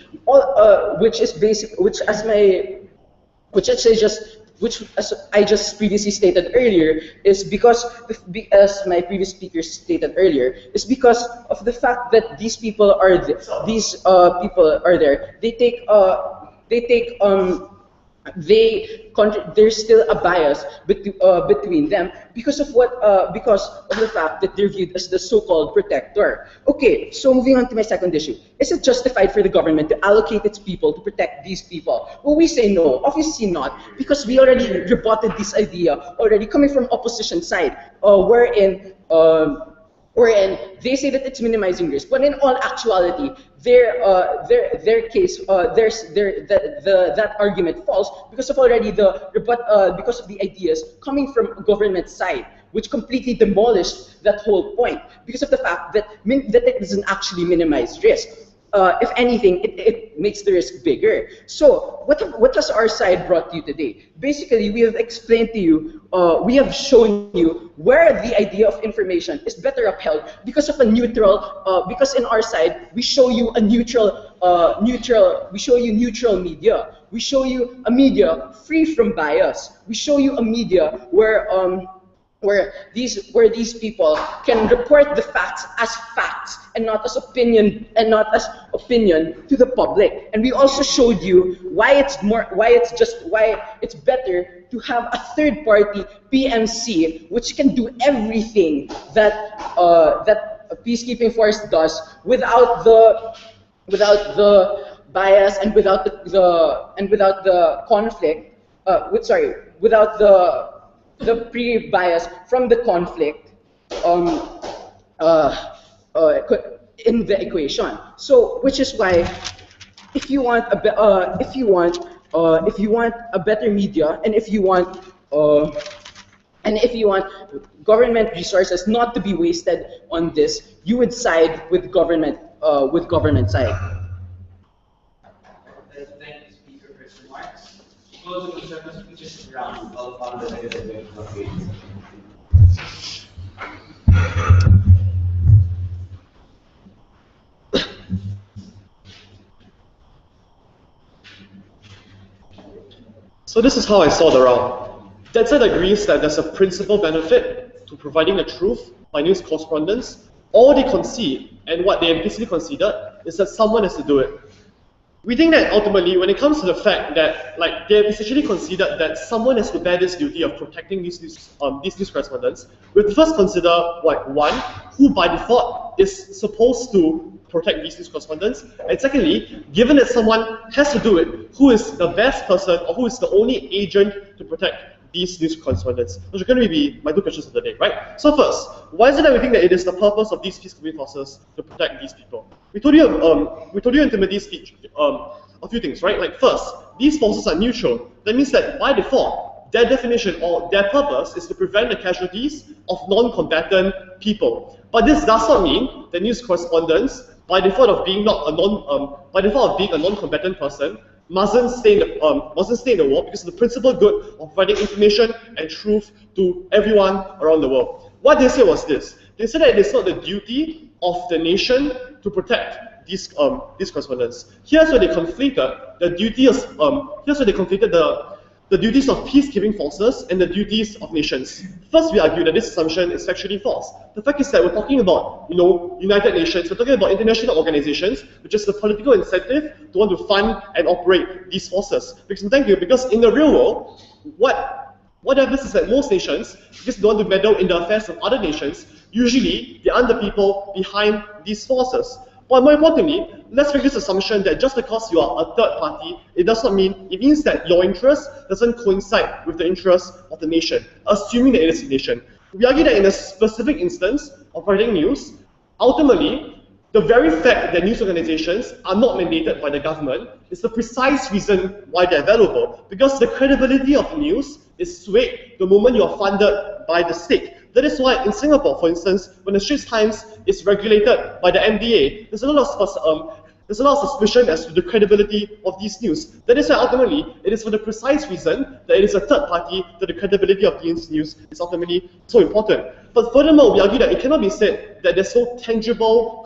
which is basic, which as I just previously stated earlier, is because, as my previous speaker stated earlier, is because of the fact that these people are there. There's still a bias between them because of the fact that they're viewed as the so-called protector. Okay, so moving on to my second issue. Is it justified for the government to allocate its people to protect these people? Well, we say no, obviously not, because we already rebutted this idea already coming from opposition side, wherein they say that it's minimizing risk, but in all actuality, their case, that argument falls because of because of the ideas coming from government side, which completely demolished that whole point because of the fact that it doesn't actually minimize risk. If anything, it makes the risk bigger. So what has our side brought you today? Basically, we have explained to you, we have shown you where the idea of information is better upheld because of a neutral, because in our side, we show you a neutral media. We show you a media free from bias. We show you a media where these people can report the facts as facts and not as opinion to the public. And we also showed you why it's better to have a third party PMC which can do everything that a peacekeeping force does without the bias and without the conflict, without the pre-bias from the conflict in the equation. So, which is why, if you want a better media, and if you want government resources not to be wasted on this, you would side with government side. Thank you, Speaker, for his remarks. Closing the seven speeches round on the negative way. So this is how I saw the round. That side agrees that there's a principal benefit to providing the truth by news correspondents. All they concede, and what they implicitly considered, is that someone has to do it. We think that ultimately, when it comes to the fact that, they have essentially considered that someone has to bear this duty of protecting these news correspondents, we have to first consider, one, who by default is supposed to protect these news correspondents, and secondly, given that someone has to do it, who is the best person or who is the only agent to protect these news correspondents? Those are going to be my two questions of the day, right? So first, why is it that we think that it is the purpose of these peacekeeping forces to protect these people? We told you in Timothy's speech a few things, right? First, these forces are neutral. That means that by default, their definition or their purpose is to prevent the casualties of non-combatant people. But this does not mean that news correspondents, by default of being a non-combatant person, mustn't stay in the war because of the principal good of providing information and truth to everyone around the world. What they said was this: they said that it is not the duty of the nation to protect these correspondents. Here's where they conflated the duties. The duties of peacekeeping forces and the duties of nations. First, we argue that this assumption is factually false. The fact is that we're talking about, United Nations, we're talking about international organizations, which is the political incentive to want to fund and operate these forces. Because in the real world, what happens is that most nations, because they want to meddle in the affairs of other nations, usually they aren't the people behind these forces. But more importantly, let's make this assumption that just because you are a third party, it means that your interest doesn't coincide with the interest of the nation, assuming that it is a nation. We argue that in a specific instance of writing news, ultimately, the very fact that news organizations are not mandated by the government is the precise reason why they're valuable, because the credibility of news is swayed the moment you are funded by the state. That is why in Singapore, for instance, when the Straits Times is regulated by the MDA, there's a lot of there's a lot of suspicion as to the credibility of these news. That is why ultimately, it is for the precise reason that it is a third party that the credibility of these news is ultimately so important. But furthermore, we argue that it cannot be said that there's no tangible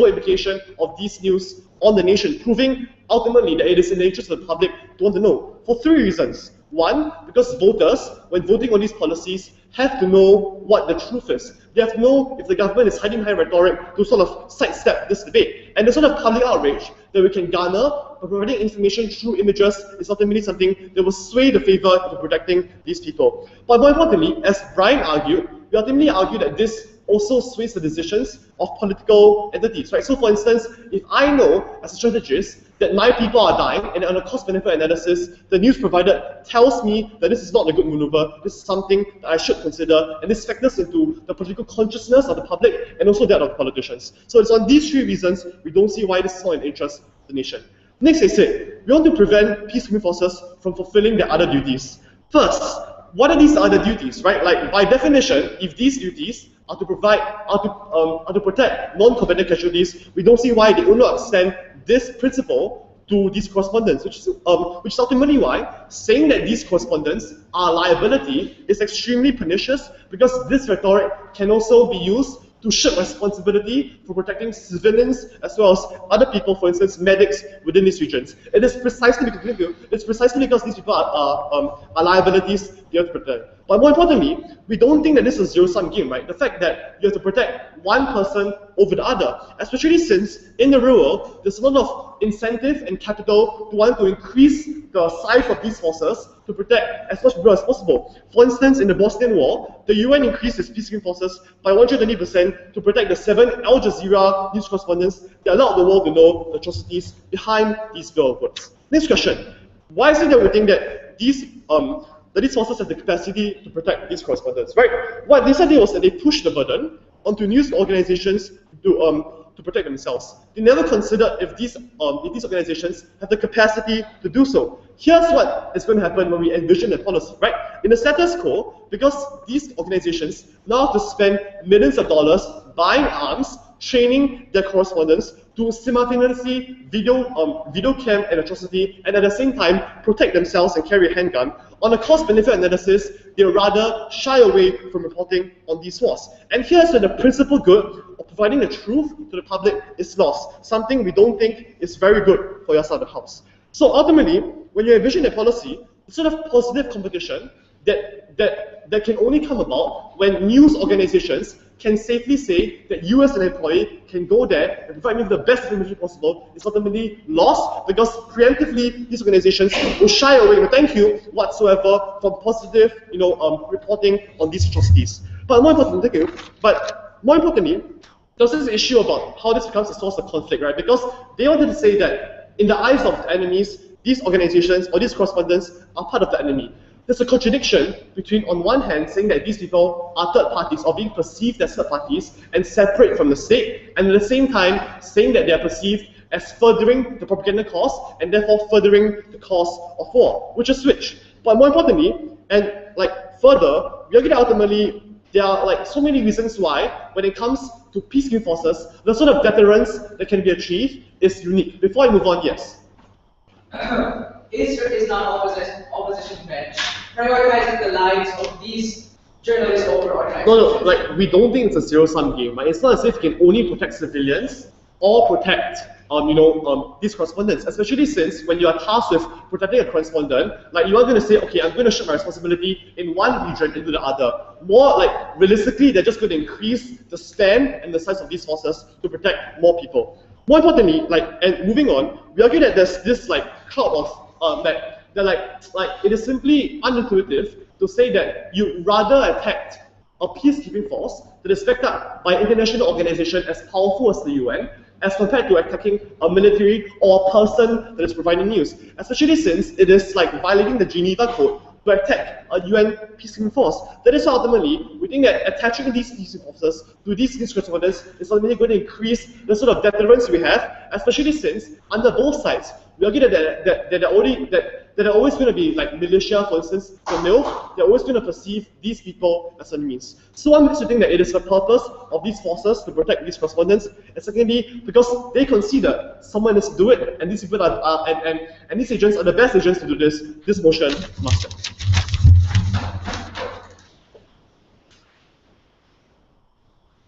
implication of these news on the nation, proving ultimately that it is in the interest of the public to want to know, for three reasons. One, because voters, when voting on these policies, have to know what the truth is. They have to know if the government is hiding behind rhetoric to sort of sidestep this debate. And the sort of public outrage that we can garner by providing information through images is ultimately something that will sway the favor to protecting these people. But more importantly, as Brian argued, we ultimately argue that this also sways the decisions of political entities, right? So for instance, if I know as a strategist that my people are dying, and on a cost-benefit analysis, the news provider tells me that this is not a good maneuver, this is something that I should consider, and this factors into the political consciousness of the public and also that of politicians. So it's on these three reasons we don't see why this is not in interest of the nation. Next, I said, we want to prevent peacekeeping forces from fulfilling their other duties. First, what are these other duties, right? Like by definition, if these duties are to protect non-combatant casualties, we don't see why they will not extend this principle to these correspondents, which is ultimately why saying that these correspondents are a liability is extremely pernicious, because this rhetoric can also be used to shift responsibility for protecting civilians as well as other people, for instance, medics within these regions. It is precisely because these people are liabilities you have to protect. But more importantly, we don't think that this is a zero-sum game, right? The fact that you have to protect one person over the other, especially since in the real world, there's a lot of incentive and capital to want to increase the size of these forces to protect as much people as possible. For instance, in the Bosnian War, the UN increased its peacekeeping forces by 120% to protect the 7 Al Jazeera news correspondents that allowed the world to know the atrocities behind these billboards. Next question. Why is it that we think that these forces have the capacity to protect these correspondents, right? What they said was that they pushed the burden onto news organizations to protect themselves. They never considered if these organizations have the capacity to do so. Here's what is going to happen when we envision the policy, right? In the status quo, because these organizations now have to spend millions of dollars buying arms, training their correspondents to simultaneously video cam an atrocity and at the same time protect themselves and carry a handgun. On a cost-benefit analysis, they rather shy away from reporting on these wars. And here's where the principal good of providing the truth to the public is lost, something we don't think is very good for your side of the house. So ultimately, when you envision a policy, the sort of positive competition that can only come about when news organizations can safely say that you as an employee can go there and provide me with the best information possible is ultimately lost, because preemptively these organizations will shy away with thank you whatsoever from positive reporting on these atrocities. But more importantly, there's this issue about how this becomes a source of conflict, right? Because they wanted to say that in the eyes of the enemies, these organizations or these correspondents are part of the enemy. There's a contradiction between, on one hand, saying that these people are third parties or being perceived as third parties and separate from the state, and at the same time saying that they are perceived as furthering the propaganda cause and therefore furthering the cause of war, which is switch. But more importantly, and further, we argue that ultimately there are so many reasons why, when it comes to peacekeeping forces, the sort of deterrence that can be achieved is unique. Before I move on, yes. Is non-opposition bench prioritizing the lives of these journalists over organizations? No, we don't think it's a zero-sum game, right? It's not as if you can only protect civilians or protect these correspondents, especially since when you are tasked with protecting a correspondent, you are going to say, okay, I'm going to shift my responsibility in one region into the other. More realistically, they're just going to increase the span and the size of these forces to protect more people. More importantly, and moving on, we argue that there's this cloud of it is simply unintuitive to say that you'd rather attack a peacekeeping force that is backed up by an international organization as powerful as the UN, as compared to attacking a military or a person that is providing news, especially since it is violating the Geneva Code to attack a UN peacekeeping force. That is why ultimately we think that attaching these peacekeeping forces to these correspondents is ultimately going to increase the sort of deterrence we have, especially since under both sides we argue that that are always going to be like militia, for instance, the MILF, they're always going to perceive these people as enemies. So one leads to think that it is the purpose of these forces to protect these correspondents, and secondly, because they consider someone needs to do it, and these people and these agents are the best agents to do this motion must stand.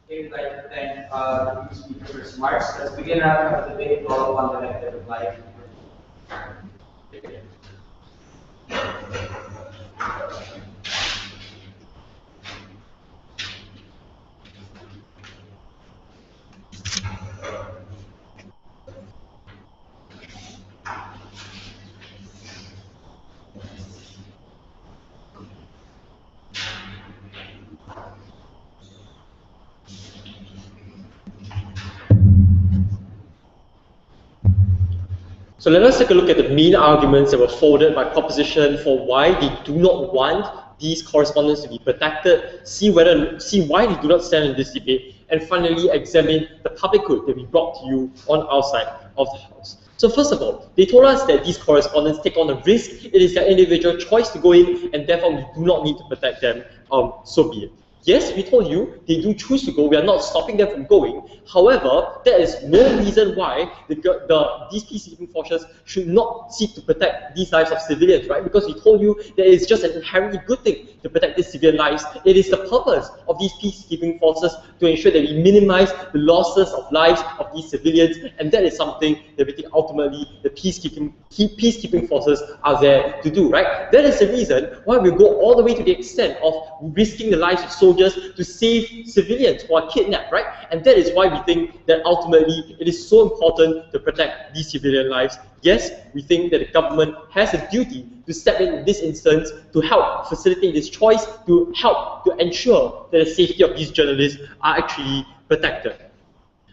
Okay, we'd like to thank the speakers' remarks. Let's begin our debate on the method of life. So let us take a look at the main arguments that were forwarded by proposition for why they do not want these correspondents to be protected, see why they do not stand in this debate, and finally examine the public good that we brought to you on our side of the house. So first of all, they told us that these correspondents take on a risk. It is their individual choice to go in, and therefore we do not need to protect them, so be it. Yes, we told you they do choose to go. We are not stopping them from going. However, there is no reason why these peacekeeping forces should not seek to protect these lives of civilians, right? Because we told you that it's just an inherently good thing to protect these civilian lives. It is the purpose of these peacekeeping forces to ensure that we minimize the losses of lives of these civilians, and that is something that we think ultimately the peacekeeping forces are there to do, right? That is the reason why we go all the way to the extent of risking the lives of soldiers to save civilians who are kidnapped, right? And that is why we think that ultimately it is so important to protect these civilian lives. Yes, we think that the government has a duty to step in this instance to help facilitate this choice, to help to ensure that the safety of these journalists are actually protected.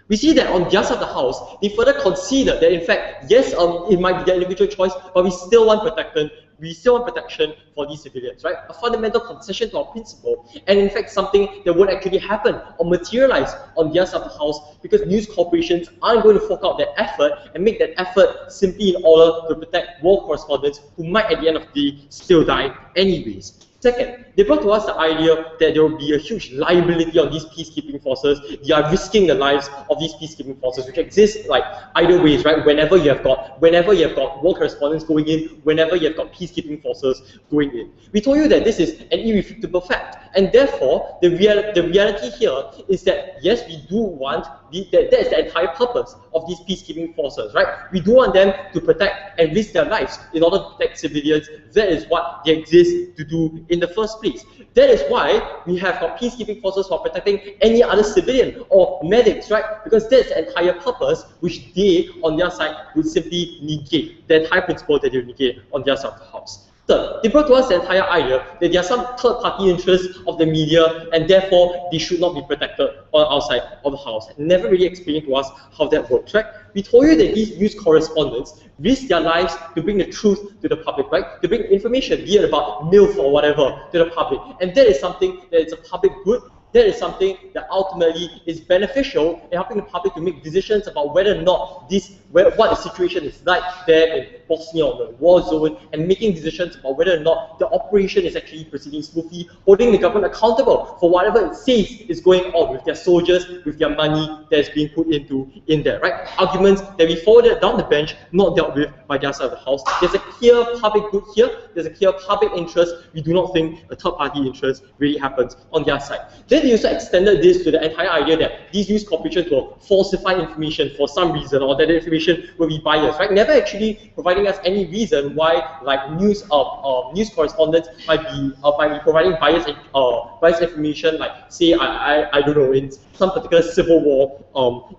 We see that on the other side of the house, they further consider that in fact, yes, it might be their individual choice, but we still want protection. We still want protection for these civilians, right? A fundamental concession to our principle, and in fact something that won't actually happen or materialize on the other side of the house, because news corporations aren't going to fork out that effort and make that effort simply in order to protect war correspondents who might at the end of the day still die anyways. Second, they brought to us the idea that there will be a huge liability on these peacekeeping forces. They are risking the lives of these peacekeeping forces, which exist like either ways, right? Whenever you have got war correspondents going in, whenever you have got peacekeeping forces going in. We told you that this is an irrefutable fact, and therefore the reality here is that yes, we do want that is the entire purpose of these peacekeeping forces, right? We do want them to protect and risk their lives in order to protect civilians. That is what they exist to do in the first place. That is why we have got peacekeeping forces for protecting any other civilian or medics, right? Because that's the entire purpose which they, on their side, would simply negate. The entire principle that they negate on their side of the house. Third, they brought to us the entire idea that there are some third-party interests of the media, and therefore they should not be protected on our side of the house. Never really explained to us how that works, right? We told you that these news correspondents risk their lives to bring the truth to the public, right? To bring information, be it about MILF or whatever, to the public. And that is something that is a public good. That is something that ultimately is beneficial in helping the public to make decisions about whether or not what the situation is like there in Bosnia or the war zone, and making decisions about whether or not the operation is actually proceeding smoothly, holding the government accountable for whatever it says is going on with their soldiers, with their money that is being put in there, right? Arguments that we forwarded down the bench, not dealt with by the other side of the house. There's a clear public good here, there's a clear public interest. We do not think a third-party interest really happens on their side. Then they also extended this to the entire idea that these news corporations will falsify information for some reason, or that the information will be biased, right? Never actually providing us any reason why, like, news correspondents might be providing biased information, like, say, I don't know, in some particular civil war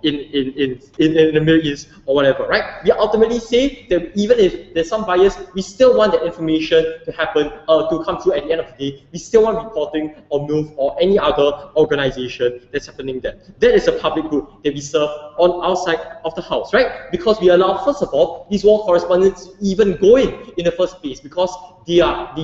in the Middle East or whatever, right? We ultimately say that even if there's some bias, we still want that information to happen, to come through at the end of the day. We still want reporting or MILF or any other organization that's happening there. That is a public good that we serve on our side of the house, right? Because we allow, first of all, these war correspondents to even go in the first place, because they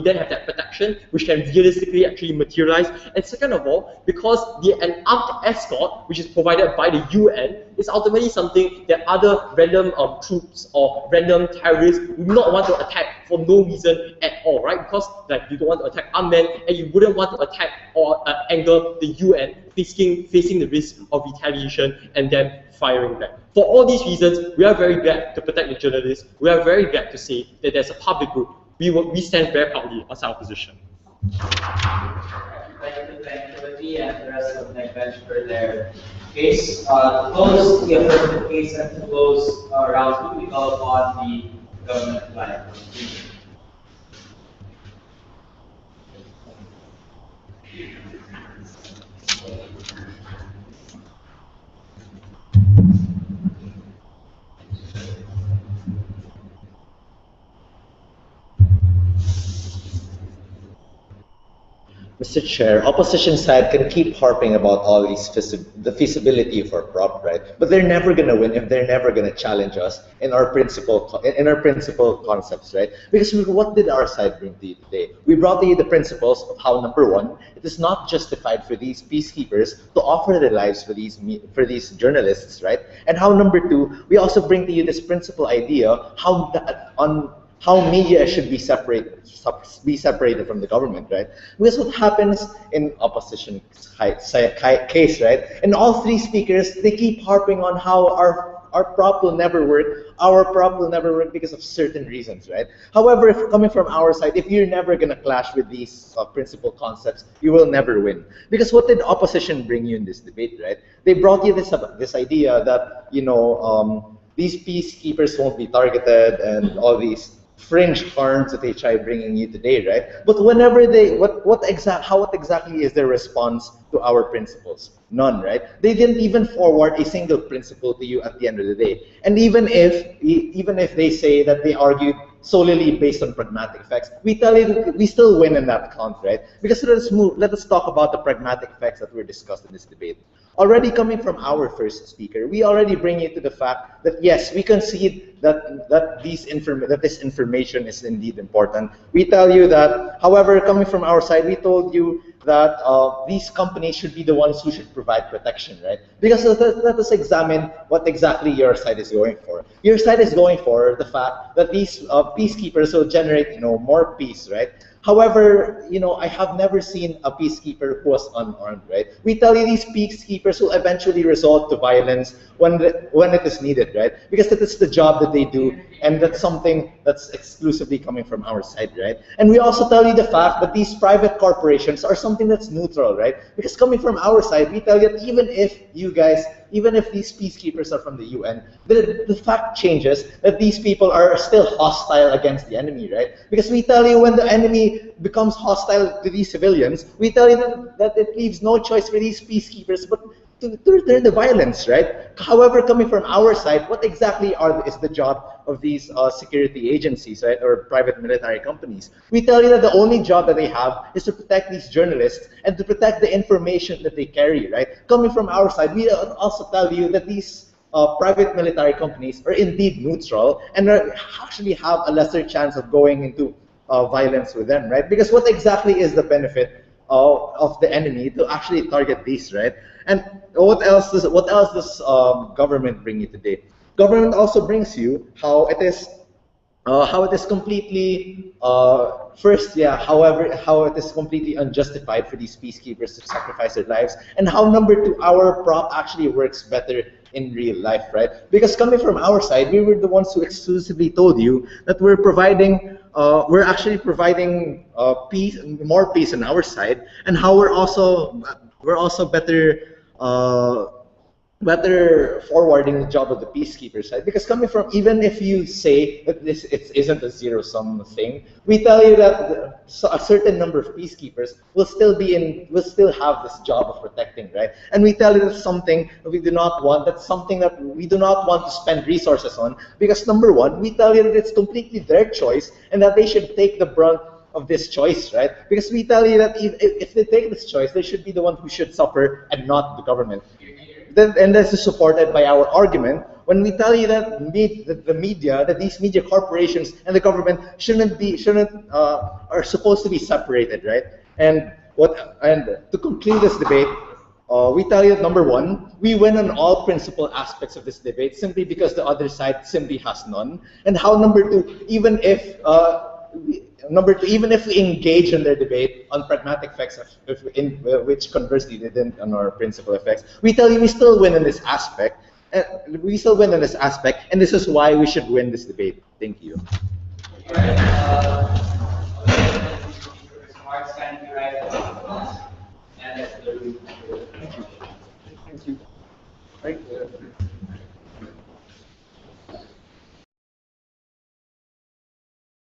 then have that protection which can realistically actually materialize. And second of all, because an armed escort which is provided by the UN is ultimately something that other random troops or random terrorists would not want to attack for no reason at all, right? Because like you don't want to attack armed men, and you wouldn't want to attack or anger the UN, facing the risk of retaliation and them firing back. For all these reasons, we are very glad to protect the journalists. We are very glad to say that there's a public group. We stand very proudly as our position. Thank you, THBT, and the rest of the bench for their case. To close the affirmative case and to close round 2, we call upon the government line. Mr. Chair, opposition side can keep harping about all these the feasibility of our prop, right? But they're never going to win if they're never going to challenge us in our principal concepts, right? Because what did our side bring to you today? We brought to you the principles of how, number one, it is not justified for these peacekeepers to offer their lives for these journalists, right? And how, number two, we also bring to you this principal idea how media should be separated from the government, right? Because what happens in opposition case, right? And all three speakers, they keep harping on how our prop will never work. Our prop will never work because of certain reasons, right? However, if coming from our side, if you're never gonna clash with these principal concepts, you will never win. Because what did opposition bring you in this debate, right? They brought you this idea that these peacekeepers won't be targeted and all these fringe harms that they try bringing you today, right? But whenever what exactly is their response to our principles? None, right? They didn't even forward a single principle to you at the end of the day. And even if they say that they argued solely based on pragmatic effects, we tell you we still win in that count, right? Because let us talk about the pragmatic effects that were discussed in this debate. Already coming from our first speaker, we already bring you to the fact that yes, we concede that this information is indeed important. We tell you that, however, coming from our side, we told you that these companies should be the ones who should provide protection, right? Because let us examine what exactly your side is going for. Your side is going for the fact that these peacekeepers will generate, more peace, right? However, I have never seen a peacekeeper who was unarmed, right? We tell you these peacekeepers will eventually resort to violence when it is needed, right? Because that is the job that they do, and that's something that's exclusively coming from our side, right? And we also tell you the fact that these private corporations are something that's neutral, right? Because coming from our side, we tell you that even if these peacekeepers are from the UN, the fact changes that these people are still hostile against the enemy, right? Because we tell you when the enemy becomes hostile to these civilians, we tell you that it leaves no choice for these peacekeepers but to return the violence, right? However, coming from our side, what exactly is the job of these security agencies, right, or private military companies? We tell you that the only job that they have is to protect these journalists and to protect the information that they carry, right? Coming from our side, we also tell you that these private military companies are indeed neutral and actually have a lesser chance of going into violence with them, right? Because what exactly is the benefit of the enemy to actually target these, right? And what else does government bring you today? Government also brings you how it is completely how it is completely unjustified for these peacekeepers to sacrifice their lives, and how number two, our prop actually works better in real life, right? Because coming from our side, we were the ones who exclusively told you that we're actually providing more peace on our side, and how we're also better forwarding the job of the peacekeepers side. Because coming from, even if you say that it isn't a zero-sum thing, we tell you that a certain number of peacekeepers will still have this job of protecting, right? And we tell you that's something that we do not want. That's something that we do not want to spend resources on. Because number one, we tell you that it's completely their choice and that they should take the brunt of this choice, right? Because we tell you that if they take this choice, they should be the one who should suffer and not the government. And this is supported by our argument when we tell you that these media corporations and the government are supposed to be separated, right? And to conclude this debate, We tell you, number one, we win on all principal aspects of this debate simply because the other side simply has none. And how, number two, even if we engage in their debate on pragmatic effects, which conversely they didn't on our principal effects, we tell you we still win in this aspect. And this is why we should win this debate. Thank you. Right.